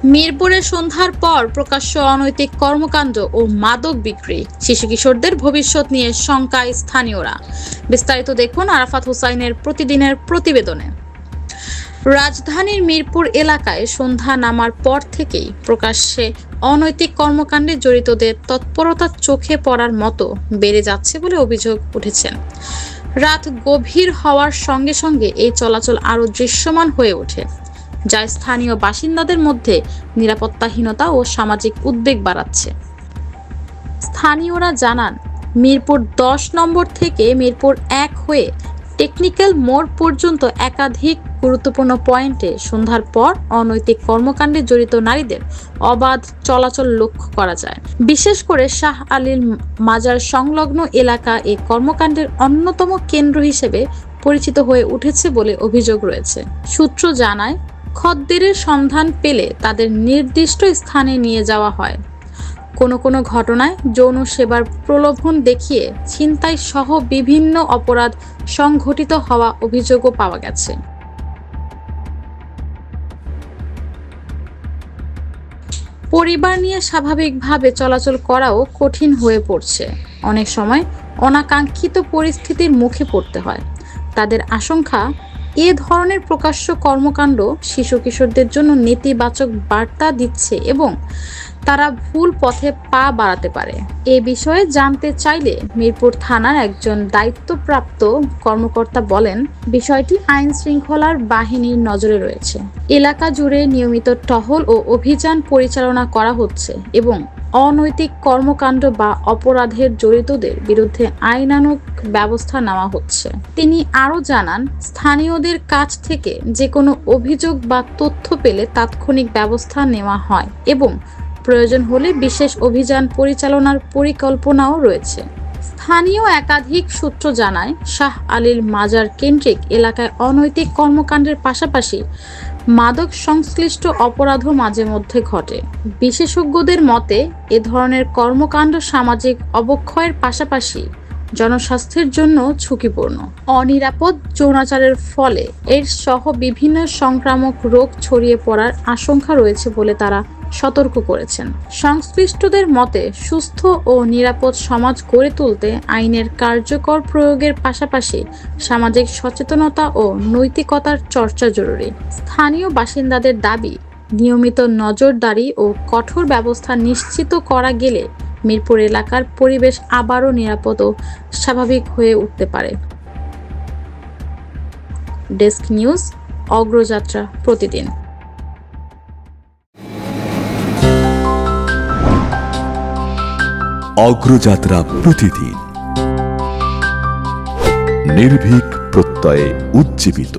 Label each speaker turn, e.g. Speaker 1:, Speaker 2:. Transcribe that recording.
Speaker 1: মিরপুরে সন্ধ্যার পর প্রকাশ্য অনৈতিক কর্মকাণ্ড ও মাদক বিক্রি, শিশু কিশোরদের ভবিষ্যৎ নিয়ে শঙ্কায় স্থানীয়রা। বিস্তারিত দেখুন আরাফাত হোসাইনের প্রতিদিনের প্রতিবেদনে। রাজধানীর মিরপুর এলাকায় সন্ধ্যা নামার পর থেকেই প্রকাশ্যে অনৈতিক কর্মকাণ্ডে জড়িতদের তৎপরতা চোখে পড়ার মতো বেড়ে যাচ্ছে বলে অভিযোগ উঠেছে। রাত গভীর হওয়ার সঙ্গে সঙ্গে এই চলাচল আরও দৃশ্যমান হয়ে ওঠে, যা স্থানীয় বাসিন্দাদের মধ্যে নিরাপত্তাহীনতা ও সামাজিক উদ্বেগ বাড়াচ্ছে। স্থানীয়রা জানান, মিরপুর 10 নম্বর থেকে মিরপুর 1 হয়ে টেকনিক্যাল মোড় পর্যন্ত একাধিক গুরুত্বপূর্ণ পয়েন্টে সন্ধ্যার পর অনৈতিক কর্মকাণ্ডে জড়িত নারীদের অবাধ চলাচল লক্ষ্য করা যায়। বিশেষ করে শাহ আলীর মাজার সংলগ্ন এলাকা এই কর্মকাণ্ডের অন্যতম কেন্দ্র হিসেবে পরিচিত হয়ে উঠেছে বলে অভিযোগ রয়েছে। সূত্র জানায়, খদ্দেরের সন্ধান পেলে তাদের নির্দিষ্ট স্থানে নিয়ে যাওয়া হয়। কোনো ঘটনায় যৌন সেবার প্রলোভন দেখিয়ে ছিনতাই সহ বিভিন্ন অপরাধ সংঘটিত হওয়া অভিযোগও পাওয়া গেছে। পরিবার নিয়ে স্বাভাবিকভাবে চলাচল করাও কঠিন হয়ে পড়ছে। অনেক সময় অনাকাঙ্ক্ষিত পরিস্থিতির মুখে পড়তে হয়। তাদের আশঙ্কা, এ ধরনের প্রকাশ্য কর্মকাণ্ড শিশু কিশোরদের জন্য নেতিবাচক বার্তা দিচ্ছে এবং তারা ভুল পথে পা বাড়াতে পারে। এ বিষয়ে জানতে চাইলে মিরপুর থানার একজন দায়িত্বপ্রাপ্ত কর্মকর্তা বলেন, বিষয়টি আইন শৃঙ্খলার বাহিনীর নজরে রয়েছে। এলাকা জুড়ে নিয়মিত টহল ও অভিযান পরিচালনা করা হচ্ছে এবং অনৈতিক কর্মকাণ্ড বা অপরাধের জড়িতদের বিরুদ্ধে আইনানুগ ব্যবস্থা নেওয়া হচ্ছে। তিনি আরও জানান, স্থানীয়দের কাছ থেকে যে কোনো অভিযোগ বা তথ্য পেলে তাৎক্ষণিক ব্যবস্থা নেওয়া হয় এবং প্রয়োজন হলে বিশেষ অভিযান পরিচালনার পরিকল্পনাও রয়েছে। স্থানীয় একাধিক সূত্র জানায়, শাহ আলীর মাজার কেন্দ্রিক এলাকায় অনৈতিক কর্মকাণ্ডের পাশাপাশি মাদক সংশ্লিষ্ট অপরাধও মাঝে মধ্যে ঘটে। বিশেষজ্ঞদের মতে, এ ধরনের কর্মকাণ্ড সামাজিক অবক্ষয়ের পাশাপাশি জনস্বাস্থ্যের জন্য ঝুঁকিপূর্ণ। অনিরাপদ যৌনাচারের ফলে এইডস সহ বিভিন্ন সংক্রামক রোগ ছড়িয়ে পড়ার আশঙ্কা রয়েছে বলে তারা সতর্ক করেছেন। সংশ্লিষ্টদের মতে, সুস্থ ও নিরাপদ সমাজ গড়ে তুলতে আইনের কার্যকর প্রয়োগের পাশাপাশি সামাজিক সচেতনতা ও নৈতিকতার চর্চা জরুরি। স্থানীয় বাসিন্দাদের দাবি, নিয়মিত নজরদারি ও কঠোর ব্যবস্থা নিশ্চিত করা গেলে মিরপুর এলাকার পরিবেশ আবারও নিরাপদ ও স্বাভাবিক হয়ে উঠতে পারে। ডেস্ক নিউজ, অগ্রযাত্রা প্রতিদিন।
Speaker 2: অগ্রযাত্রা প্রতিদিন, নির্ভীক প্রত্যয়ে উজ্জীবিত।